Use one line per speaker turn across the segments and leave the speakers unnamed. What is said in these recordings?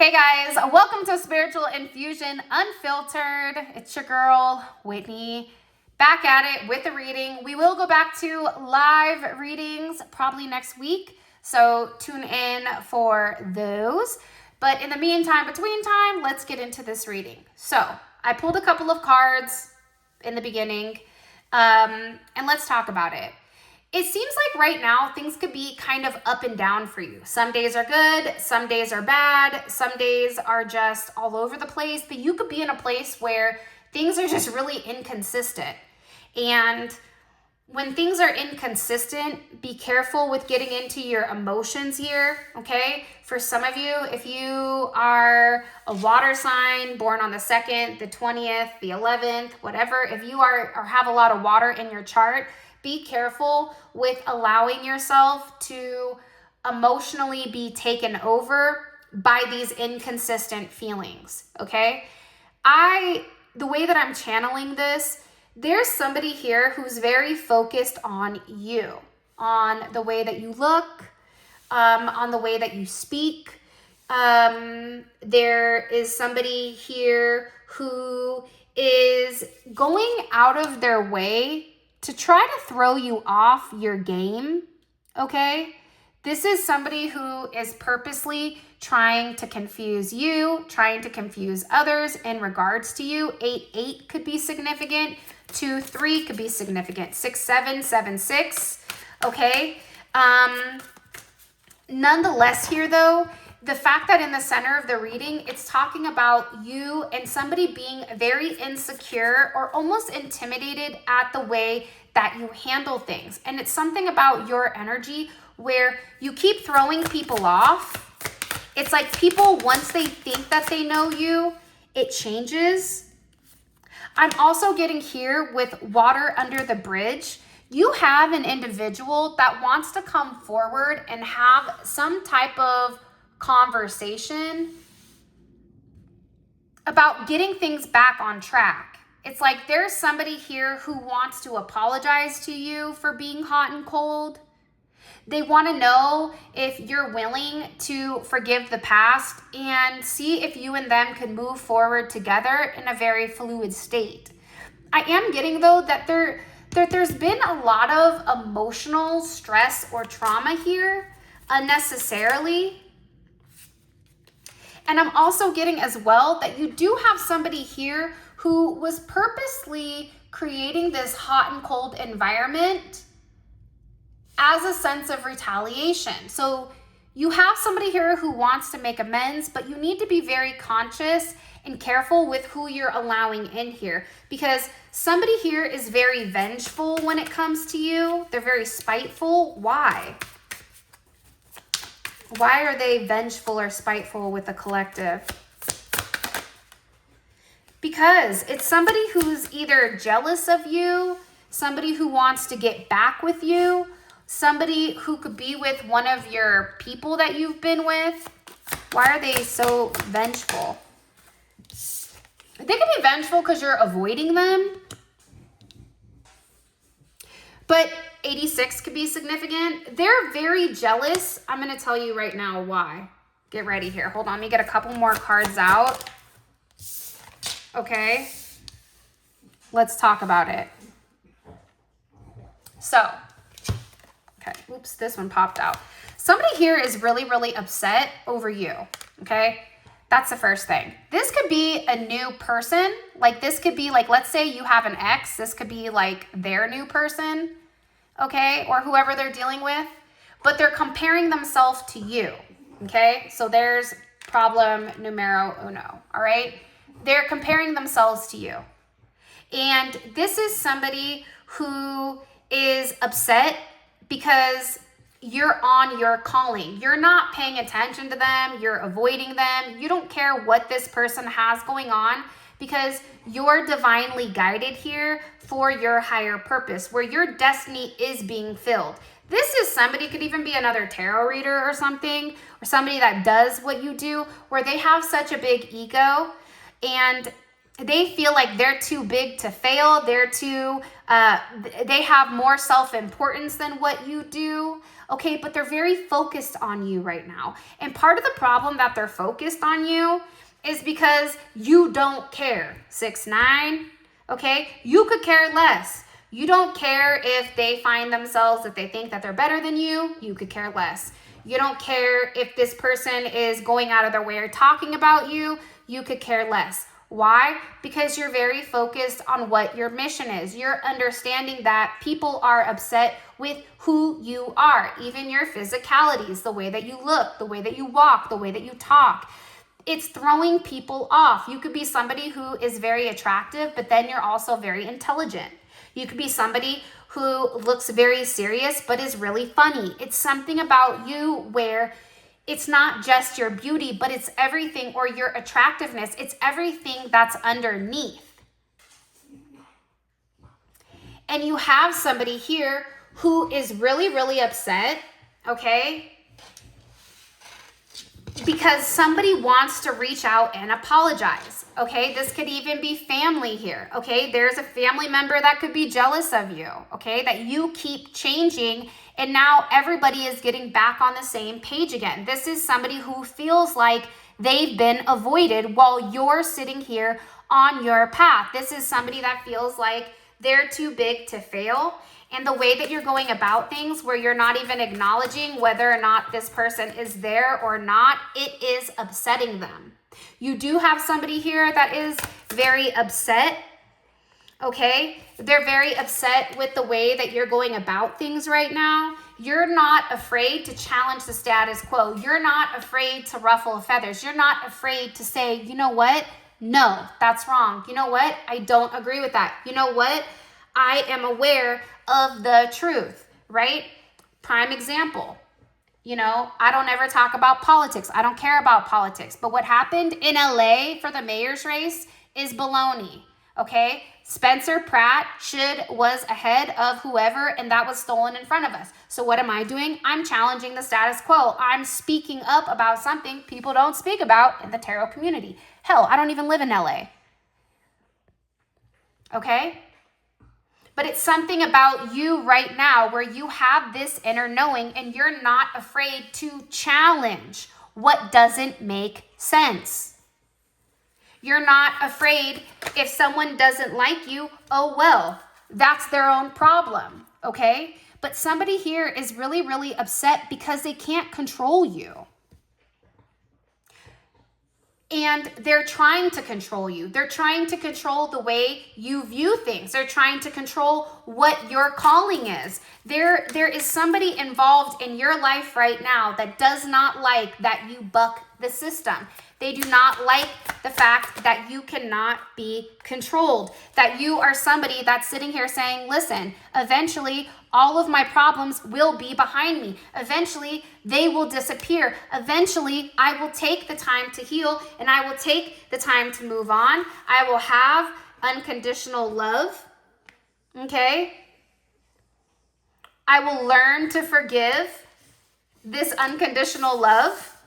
Hey guys, welcome to Spiritual Infusion Unfiltered. It's your girl, Whitney, back at it with the reading. We will go back to live readings probably next week, so tune in for those. But in the meantime, between time, let's get into this reading. So I pulled a couple of cards in the beginning, and let's talk about it. It seems like right now things could be kind of up and down for you. Some days are good, some days are bad, some days are just all over the place, but you could be in a place where things are just really inconsistent. And when things are inconsistent, be careful with getting into your emotions here, okay? For some of you, if you are a water sign born on the 2nd, the 20th, the 11th, whatever, if you are or have a lot of water in your chart, be careful with allowing yourself to emotionally be taken over by these inconsistent feelings, okay? The way that I'm channeling this, there's somebody here who's very focused on you, on the way that you look, on the way that you speak. There is somebody here who is going out of their way to try to throw you off your game, okay? This is somebody who is purposely trying to confuse you, trying to confuse others in regards to you. 8-8 could be significant. 2-3 could be significant. 6-7, 7-6, okay? Nonetheless here though, the fact that in the center of the reading, it's talking about you and somebody being very insecure or almost intimidated at the way that you handle things. And it's something about your energy where you keep throwing people off. It's like people, once they think that they know you, it changes. I'm also getting here with water under the bridge. You have an individual that wants to come forward and have some type of conversation about getting things back on track. It's like there's somebody here who wants to apologize to you for being hot and cold. They want to know if you're willing to forgive the past and see if you and them can move forward together in a very fluid state. I am getting though that there's been a lot of emotional stress or trauma here unnecessarily. And I'm also getting as well that you do have somebody here who was purposely creating this hot and cold environment as a sense of retaliation. So you have somebody here who wants to make amends, but you need to be very conscious and careful with who you're allowing in here, because somebody here is very vengeful when it comes to you. They're very spiteful. Why? Why are they vengeful or spiteful with the collective? Because it's somebody who's either jealous of you, somebody who wants to get back with you, somebody who could be with one of your people that you've been with. Why are they so vengeful? They can be vengeful because you're avoiding them. But 86 could be significant. They're very jealous. I'm going to tell you right now why. Get ready here. Hold on. Let me get a couple more cards out. Okay. Let's talk about it. So, okay. Oops, this one popped out. Somebody here is really, really upset over you. Okay. That's the first thing. This could be a new person. Like this could be like, let's say you have an ex. This could be like their new person. Okay, or whoever they're dealing with, but they're comparing themselves to you, okay? So there's problem numero uno, all right? They're comparing themselves to you. And this is somebody who is upset because you're on your calling. You're not paying attention to them. You're avoiding them. You don't care what this person has going on because you're divinely guided here for your higher purpose, where your destiny is being filled. This is somebody, could even be another tarot reader or something, or somebody that does what you do, where they have such a big ego and they feel like they're too big to fail. They have more self-importance than what you do. okay? But they're very focused on you right now. And part of the problem that they're focused on you is because you don't care. 6'9", okay? You could care less. You don't care if they find themselves, if they think that they're better than you, you could care less. You don't care if this person is going out of their way or talking about you, you could care less. Why? Because you're very focused on what your mission is. You're understanding that people are upset with who you are, even your physicalities, the way that you look, the way that you walk, the way that you talk. It's throwing people off. You could be somebody who is very attractive, but then you're also very intelligent. You could be somebody who looks very serious, but is really funny. It's something about you where it's not just your beauty, but it's everything, or your attractiveness. It's everything that's underneath. And you have somebody here who is really, really upset, okay? Because somebody wants to reach out and apologize, okay? This could even be family here, okay? There's a family member that could be jealous of you, okay? That you keep changing, and now everybody is getting back on the same page again. This is somebody who feels like they've been avoided while you're sitting here on your path. This is somebody that feels like they're too big to fail. And the way that you're going about things, where you're not even acknowledging whether or not this person is there or not, it is upsetting them. You do have somebody here that is very upset, okay? They're very upset with the way that you're going about things right now. You're not afraid to challenge the status quo. You're not afraid to ruffle feathers. You're not afraid to say, you know what? No, that's wrong. You know what? I don't agree with that. You know what? I am aware of the truth, right? Prime example, you know, I don't ever talk about politics. I don't care about politics. But what happened in LA for the mayor's race is baloney, okay? Spencer Pratt was ahead of whoever, and that was stolen in front of us. So what am I doing? I'm challenging the status quo. I'm speaking up about something people don't speak about in the tarot community. Hell, I don't even live in LA. Okay? But it's something about you right now where you have this inner knowing and you're not afraid to challenge what doesn't make sense. You're not afraid if someone doesn't like you, oh well, that's their own problem, okay? But somebody here is really, really upset because they can't control you. And they're trying to control you. They're trying to control the way you view things. They're trying to control what your calling is. There is somebody involved in your life right now that does not like that you buck the system. They do not like the fact that you cannot be controlled, that you are somebody that's sitting here saying, listen, eventually all of my problems will be behind me. Eventually they will disappear. Eventually I will take the time to heal and I will take the time to move on. I will have unconditional love, okay? I will learn to forgive this unconditional love.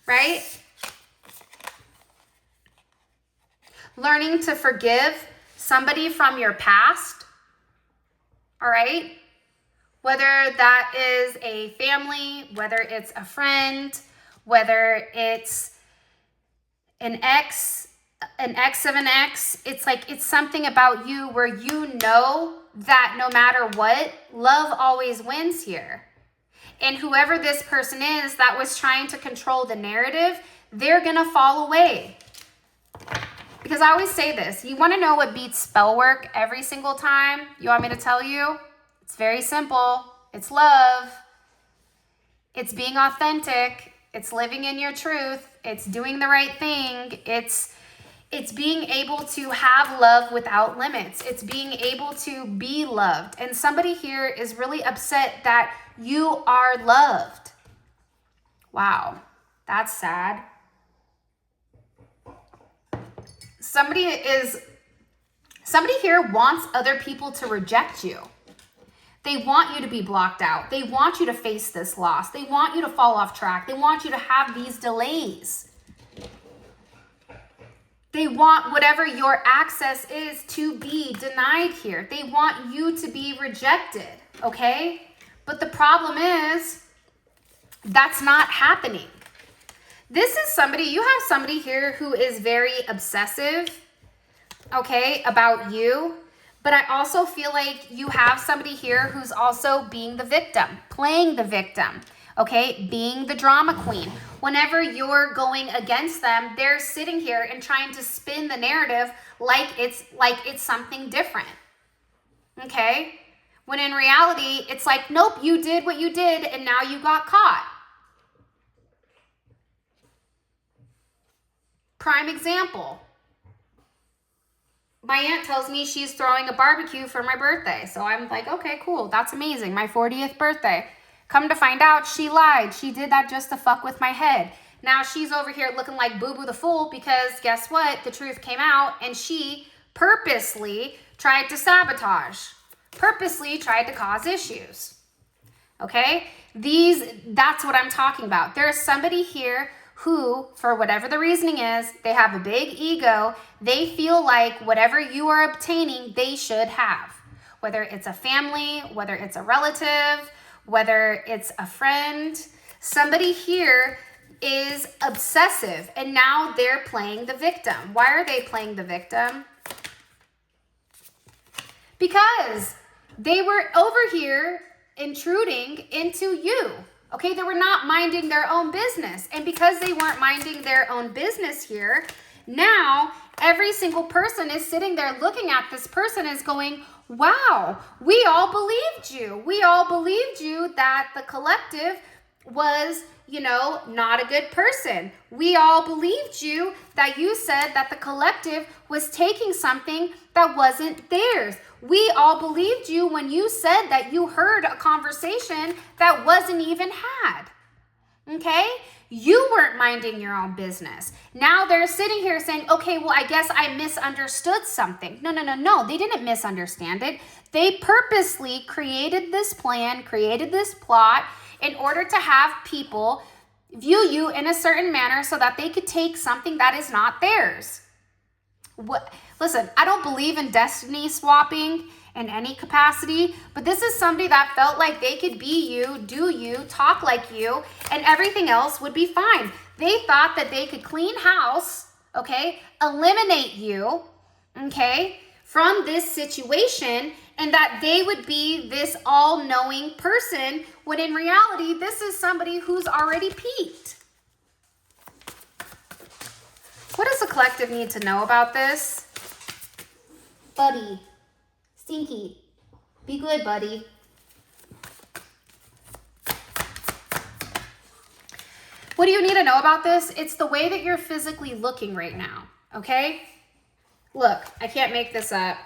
Right? Learning to forgive somebody from your past. All right? Whether that is a family, whether it's a friend, whether it's an ex of an ex, it's like it's something about you where you know that no matter what, love always wins here. And whoever this person is that was trying to control the narrative, they're going to fall away. Because I always say this, you want to know what beats spell work every single time? You want me to tell you? It's very simple. It's love. It's being authentic. It's living in your truth. It's doing the right thing. It's being able to have love without limits. It's being able to be loved. And somebody here is really upset that you are loved. Wow, that's sad. Somebody here wants other people to reject you. They want you to be blocked out. They want you to face this loss. They want you to fall off track. They want you to have these delays. They want whatever your access is to be denied here. They want you to be rejected, okay? But the problem is that's not happening. This is somebody, you have somebody here who is very obsessive, okay, about you. But I also feel like you have somebody here who's also being the victim, playing the victim, okay, being the drama queen. Whenever you're going against them, they're sitting here and trying to spin the narrative like it's something different, okay? When in reality, it's like, nope, you did what you did and now you got caught. Prime example. My aunt tells me she's throwing a barbecue for my birthday. So I'm like, okay, cool. That's amazing. My 40th birthday. Come to find out, she lied. She did that just to fuck with my head. Now she's over here looking like Boo Boo the Fool because guess what? The truth came out and she purposely tried to sabotage. Purposely tried to cause issues. Okay? That's what I'm talking about. There's somebody here who, for whatever the reasoning is, they have a big ego. They feel like whatever you are obtaining, they should have. Whether it's a family, whether it's a relative, whether it's a friend. Somebody here is obsessive and now they're playing the victim. Why are they playing the victim? Because they were over here intruding into you. Okay, they were not minding their own business. And because they weren't minding their own business here, now every single person is sitting there looking at this person is going, wow, we all believed you. We all believed you that the collective was, not a good person. We all believed you that you said that the collective was taking something that wasn't theirs. We all believed you when you said that you heard a conversation that wasn't even had. Okay? You weren't minding your own business. Now they're sitting here saying, okay, well, I guess I misunderstood something. No. They didn't misunderstand it. They purposely created this plan, created this plot in order to have people view you in a certain manner so that they could take something that is not theirs. Listen, I don't believe in destiny swapping in any capacity, but this is somebody that felt like they could be you, do you, talk like you, and everything else would be fine. They thought that they could clean house, okay, eliminate you, okay, from this situation, and that they would be this all-knowing person, when in reality, this is somebody who's already peaked. What does the collective need to know about this? Buddy, Stinky, be good, buddy. What do you need to know about this? It's the way that you're physically looking right now, okay? Look, I can't make this up.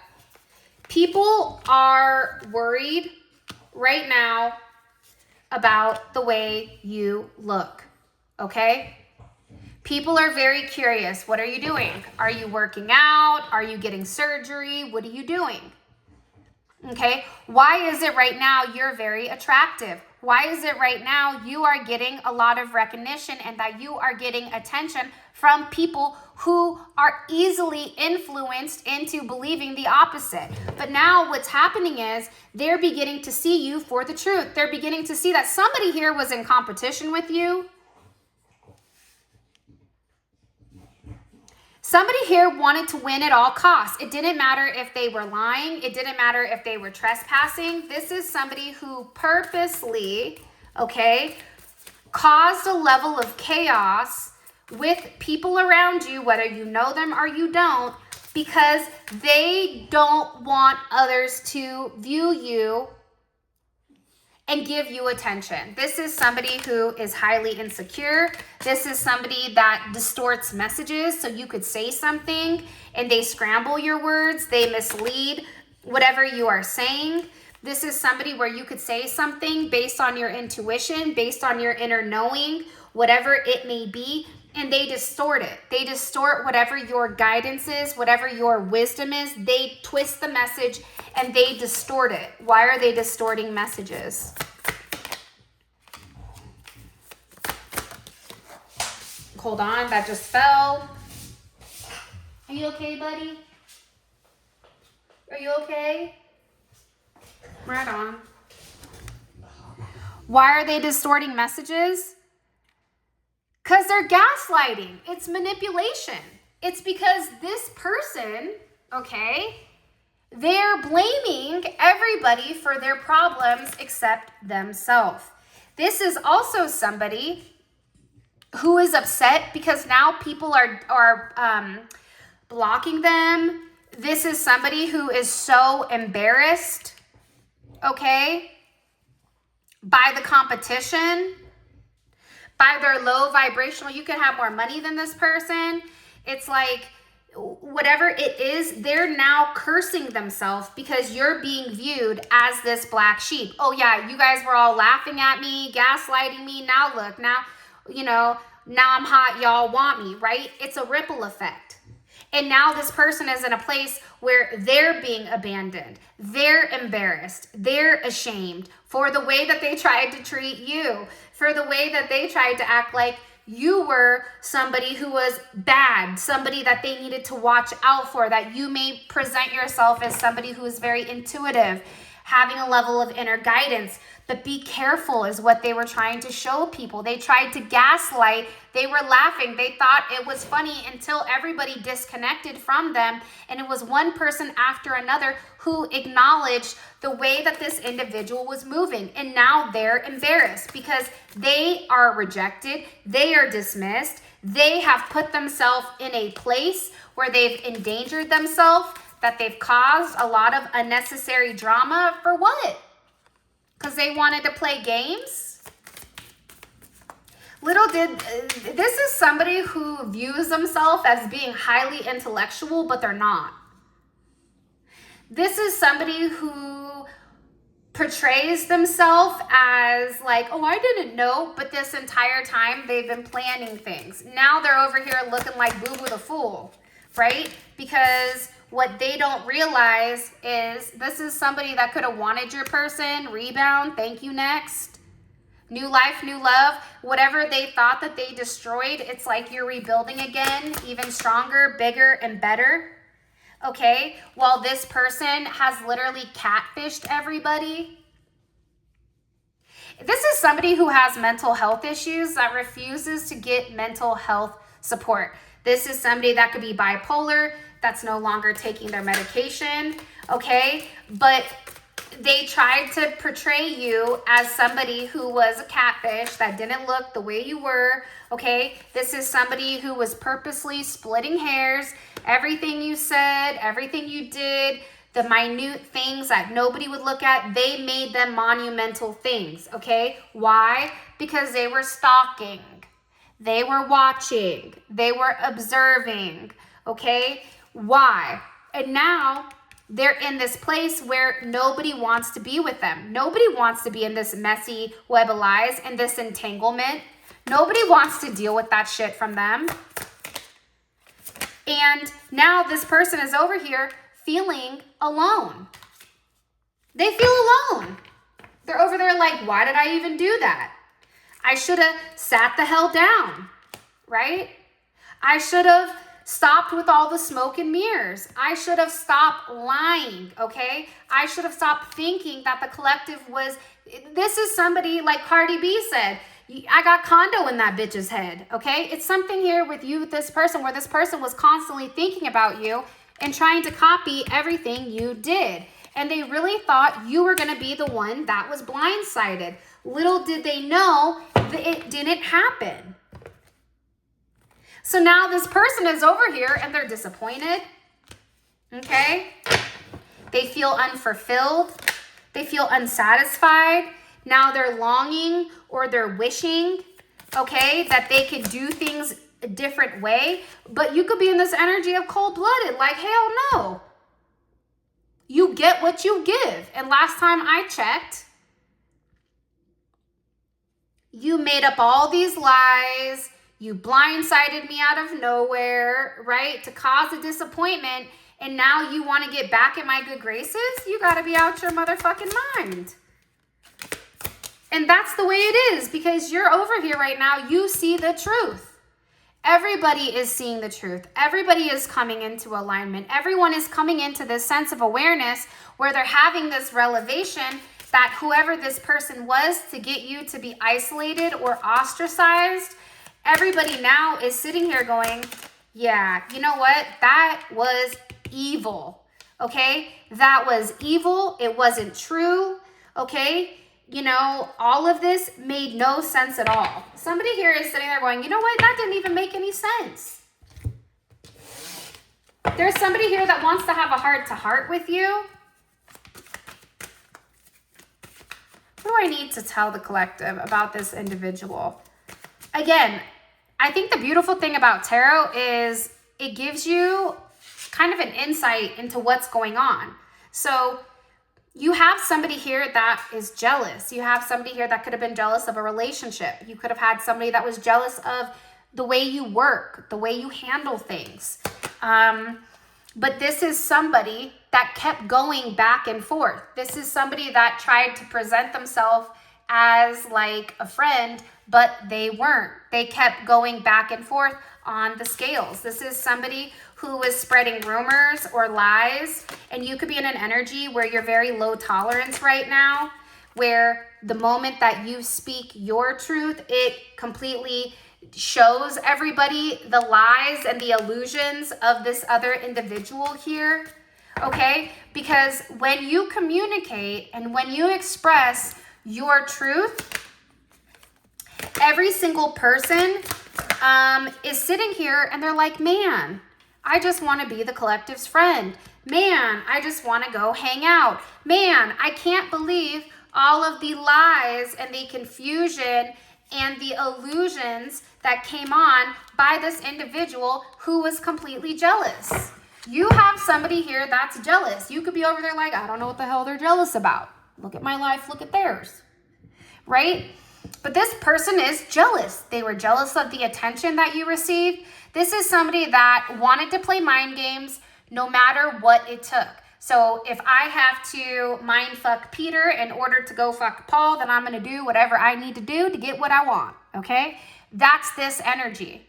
People are worried right now about the way you look, okay? People are very curious. What are you doing? Are you working out? Are you getting surgery? What are you doing? Okay, why is it right now you're very attractive? Why is it right now you are getting a lot of recognition and that you are getting attention from people who are easily influenced into believing the opposite? But now what's happening is they're beginning to see you for the truth. They're beginning to see that somebody here was in competition with you. Somebody here wanted to win at all costs. It didn't matter if they were lying. It didn't matter if they were trespassing. This is somebody who purposely, okay, caused a level of chaos with people around you, whether you know them or you don't, because they don't want others to view you and give you attention. This is somebody who is highly insecure. This is somebody that distorts messages. So you could say something and they scramble your words. They mislead whatever you are saying. This is somebody where you could say something based on your intuition, based on your inner knowing, whatever it may be, and they distort it. They distort whatever your guidance is, whatever your wisdom is. They twist the message and they distort it. Why are they distorting messages? Hold on, that just fell. Are you okay, buddy? Are you okay? Right on. Why are they distorting messages? Because they're gaslighting. It's manipulation. It's because this person, okay, they're blaming everybody for their problems except themselves. This is also somebody who is upset because now people are blocking them. This is somebody who is so embarrassed, okay, by the competition, by their low vibrational. You could have more money than this person. It's like, whatever it is, they're now cursing themselves because you're being viewed as this black sheep. Oh yeah, you guys were all laughing at me, gaslighting me. Now look, now, you know, now I'm hot, y'all want me, right? It's a ripple effect. And now this person is in a place where they're being abandoned. They're embarrassed. They're ashamed for the way that they tried to treat you, for the way that they tried to act like you were somebody who was bad, somebody that they needed to watch out for, that you may present yourself as somebody who is very intuitive, having a level of inner guidance. But be careful is what they were trying to show people. They tried to gaslight. They were laughing. They thought it was funny until everybody disconnected from them. And it was one person after another who acknowledged the way that this individual was moving. And now they're embarrassed because they are rejected. They are dismissed. They have put themselves in a place where they've endangered themselves, that they've caused a lot of unnecessary drama. For what? Because they wanted to play games? This is somebody who views themselves as being highly intellectual, but they're not. This is somebody who portrays themselves as like, oh, I didn't know, but this entire time they've been planning things. Now they're over here looking like Boo Boo the Fool, right? Because what they don't realize is this is somebody that could have wanted your person, rebound, thank you, next. New life, new love. Whatever they thought that they destroyed, it's like you're rebuilding again, even stronger, bigger, and better. Okay? While this person has literally catfished everybody. This is somebody who has mental health issues that refuses to get mental health support. This is somebody that could be bipolar, that's no longer taking their medication, okay? But they tried to portray you as somebody who was a catfish that didn't look the way you were, okay? This is somebody who was purposely splitting hairs. Everything you said, everything you did, the minute things that nobody would look at, they made them monumental things, okay? Why? Because they were stalking. They were watching. They were observing, okay? Why? And now they're in this place where nobody wants to be with them. Nobody wants to be in this messy web of lies and this entanglement. Nobody wants to deal with that shit from them. And now this person is over here feeling alone. They feel alone. They're over there like, why did I even do that? I should have sat the hell down, right? I should have stopped with all the smoke and mirrors. I should have stopped lying, okay? I should have stopped thinking that the collective was, this is somebody like Cardi B said, I got condo in that bitch's head, okay? It's something here with you, with this person, where this person was constantly thinking about you and trying to copy everything you did. And they really thought you were gonna be the one that was blindsided. Little did they know that it didn't happen. So now this person is over here and they're disappointed, okay? They feel unfulfilled. They feel unsatisfied. Now they're longing or they're wishing, okay, that they could do things a different way. But you could be in this energy of cold-blooded, like, hell no. You get what you give. And last time I checked, you made up all these lies. You blindsided me out of nowhere, right? To cause a disappointment. And now you want to get back in my good graces? You got to be out your motherfucking mind. And that's the way it is, because you're over here right now. You see the truth. Everybody is seeing the truth. Everybody is coming into alignment. Everyone is coming into this sense of awareness where they're having this revelation that whoever this person was to get you to be isolated or ostracized, everybody now is sitting here going, yeah, you know what? That was evil, okay? That was evil. It wasn't true, okay? You know, all of this made no sense at all. Somebody here is sitting there going, you know what? That didn't even make any sense. There's somebody here that wants to have a heart-to-heart with you. What do I need to tell the collective about this individual? Again, I think the beautiful thing about tarot is it gives you kind of an insight into what's going on. So you have somebody here that is jealous. You have somebody here that could have been jealous of a relationship. You could have had somebody that was jealous of the way you work, the way you handle things. But this is somebody that kept going back and forth. This is somebody that tried to present themselves as like a friend, but they weren't. They kept going back and forth on the scales. This is somebody who is spreading rumors or lies, and you could be in an energy where you're very low tolerance right now, where the moment that you speak your truth, it completely shows everybody the lies and the illusions of this other individual here, okay? Because when you communicate and when you express your truth, every single person is sitting here and they're like, man, I just want to be the collective's friend. Man, I just want to go hang out. Man, I can't believe all of the lies and the confusion and the illusions that came on by this individual who was completely jealous. You have somebody here that's jealous. You could be over there like, I don't know what the hell they're jealous about. Look at my life, look at theirs, right? But this person is jealous. They were jealous of the attention that you received. This is somebody that wanted to play mind games no matter what it took. So if I have to mind fuck Peter in order to go fuck Paul, then I'm going to do whatever I need to do to get what I want, okay? That's this energy.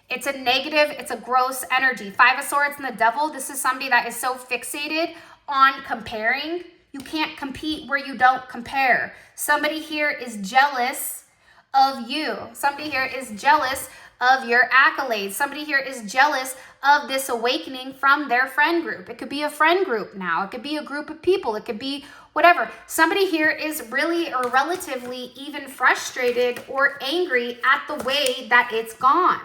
It's a negative, it's a gross energy. Five of Swords and the Devil, this is somebody that is so fixated on comparing. You can't compete where you don't compare. Somebody here is jealous of you. Somebody here is jealous of your accolades. Somebody here is jealous of this awakening from their friend group. It could be a friend group now. It could be a group of people. It could be whatever. Somebody here is really or relatively even frustrated or angry at the way that it's gone.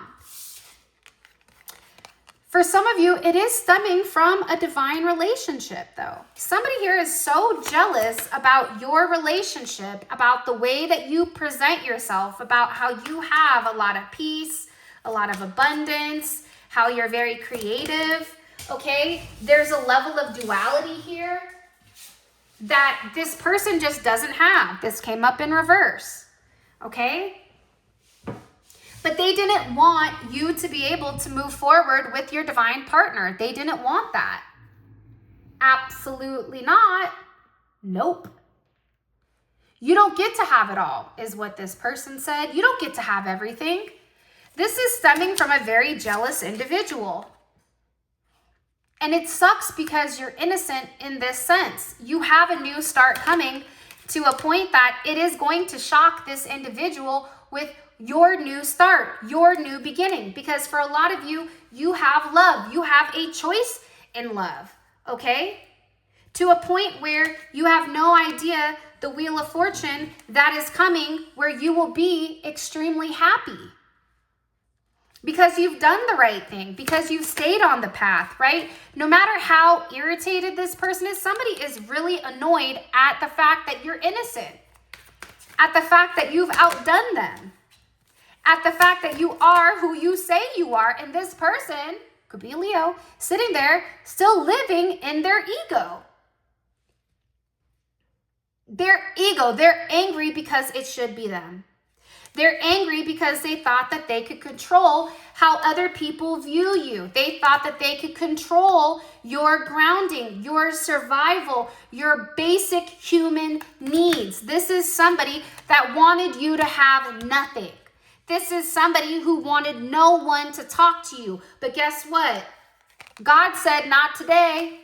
For some of you, it is stemming from a divine relationship, though. Somebody here is so jealous about your relationship, about the way that you present yourself, about how you have a lot of peace, a lot of abundance, how you're very creative, okay? There's a level of duality here that this person just doesn't have. This came up in reverse, okay? But they didn't want you to be able to move forward with your divine partner. They didn't want that. Absolutely not. Nope. You don't get to have it all, is what this person said. You don't get to have everything. This is stemming from a very jealous individual. And it sucks because you're innocent in this sense. You have a new start coming to a point that it is going to shock this individual with your new start, your new beginning. Because for a lot of you, you have love. You have a choice in love, okay? To a point where you have no idea the Wheel of Fortune that is coming, where you will be extremely happy. Because you've done the right thing, because you've stayed on the path, right? No matter how irritated this person is, somebody is really annoyed at the fact that you're innocent, at the fact that you've outdone them, at the fact that you are who you say you are, and this person, could be a Leo, sitting there still living in their ego. Their ego, they're angry because it should be them. They're angry because they thought that they could control how other people view you. They thought that they could control your grounding, your survival, your basic human needs. This is somebody that wanted you to have nothing. This is somebody who wanted no one to talk to you. But guess what? God said, not today.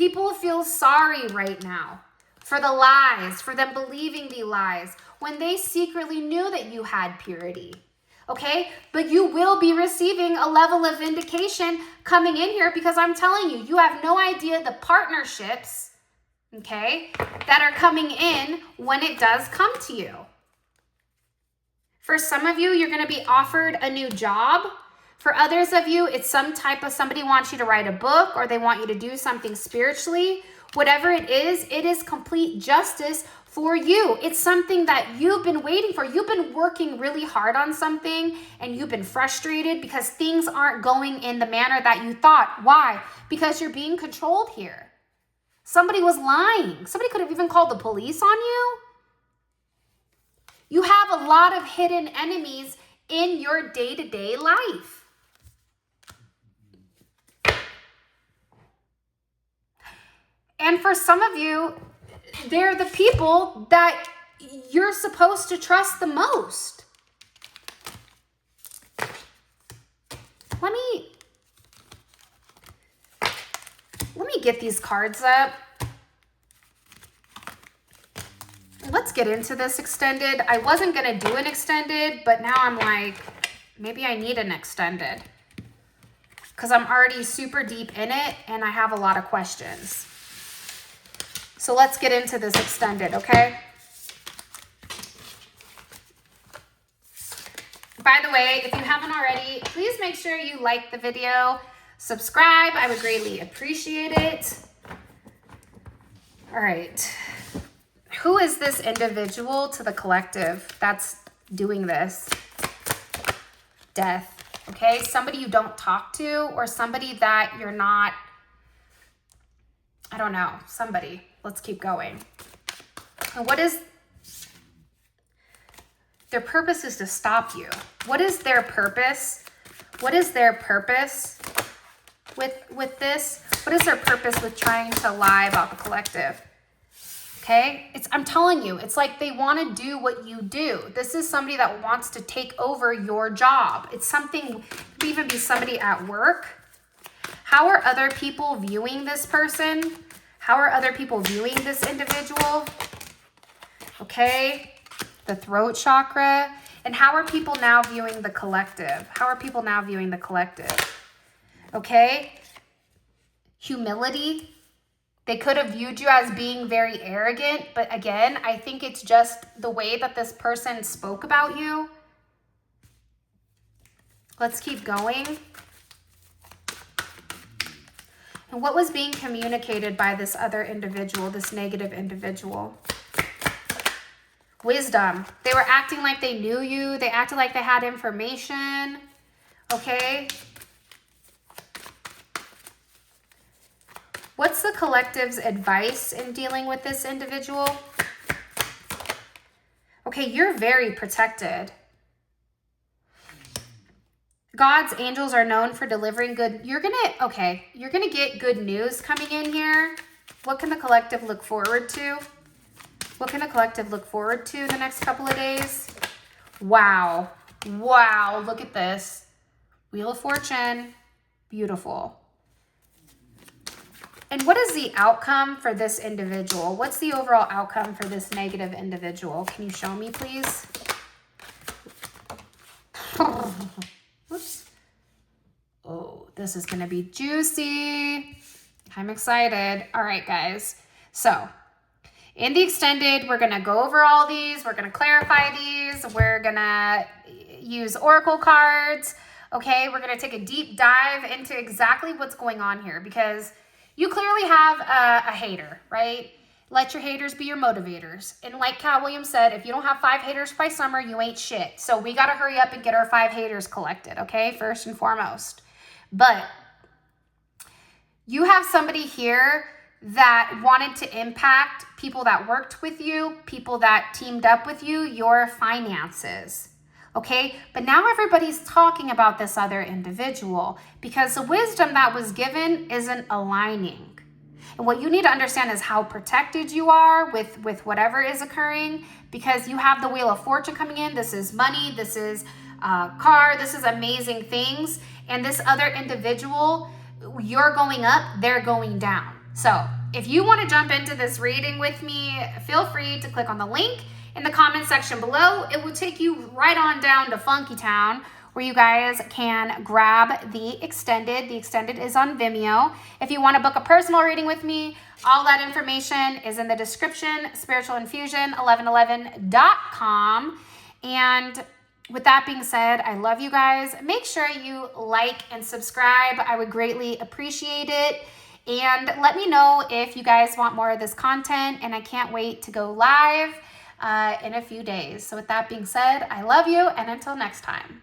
People feel sorry right now for the lies, for them believing the lies, when they secretly knew that you had purity. Okay, but you will be receiving a level of vindication coming in here, because I'm telling you, you have no idea the partnerships, okay, that are coming in when it does come to you. For some of you, you're going to be offered a new job. For others of you, it's some type of, somebody wants you to write a book, or they want you to do something spiritually. Whatever it is complete justice for you. It's something that you've been waiting for. You've been working really hard on something, and you've been frustrated because things aren't going in the manner that you thought. Why? Because you're being controlled here. Somebody was lying. Somebody could have even called the police on you. You have a lot of hidden enemies in your day-to-day life. And for some of you, they're the people that you're supposed to trust the most. Let me get these cards up. Let's get into this extended. I wasn't going to do an extended, but now I'm like, maybe I need an extended, because I'm already super deep in it and I have a lot of questions. So let's get into this extended, okay? By the way, if you haven't already, please make sure you like the video, subscribe. I would greatly appreciate it. All right. Who is this individual to the collective that's doing this? Death, okay? Somebody you don't talk to, or somebody that you're not, I don't know, somebody. Let's keep going. And what is their purpose? Is to stop you. What is their purpose? What is their purpose with this? What is their purpose with trying to lie about the collective? Okay, I'm telling you, it's like they want to do what you do. This is somebody that wants to take over your job. It's something, it could even be somebody at work. How are other people viewing this person? How are other people viewing this individual? Okay, the throat chakra. And how are people now viewing the collective? How are people now viewing the collective? Okay, humility. They could have viewed you as being very arrogant, but again, I think it's just the way that this person spoke about you. Let's keep going. And what was being communicated by this other individual, this negative individual? Wisdom. They were acting like they knew you. They acted like they had information. Okay. What's the collective's advice in dealing with this individual? Okay, you're very protected. God's angels are known for delivering good. You're gonna get good news coming in here. What can the collective look forward to? What can the collective look forward to the next couple of days? Wow. Wow, look at this. Wheel of Fortune. Beautiful. And what is the outcome for this individual? What's the overall outcome for this negative individual? Can you show me, please? Oops. Oh, this is going to be juicy. I'm excited. All right, guys. So in the extended, we're going to go over all these. We're going to clarify these. We're going to use oracle cards. Okay, we're going to take a deep dive into exactly what's going on here, because you clearly have a hater, right? Let your haters be your motivators. And like Cat Williams said, if you don't have 5 haters by summer, you ain't shit. So we got to hurry up and get our 5 haters collected, okay? First and foremost. But you have somebody here that wanted to impact people that worked with you, people that teamed up with you, your finances. Okay, but now everybody's talking about this other individual because the wisdom that was given isn't aligning. And what you need to understand is how protected you are with whatever is occurring, because you have the Wheel of Fortune coming in. This is money, this is car, this is amazing things. And this other individual, you're going up, they're going down. So if you want to jump into this reading with me, feel free to click on the link in the comment section below. It will take you right on down to Funky Town, where you guys can grab the extended. The extended is on Vimeo. If you want to book a personal reading with me, all that information is in the description, spiritualinfusion1111.com. And with that being said, I love you guys. Make sure you like and subscribe. I would greatly appreciate it. And let me know if you guys want more of this content. And I can't wait to go live in a few days. So with that being said, I love you. And until next time.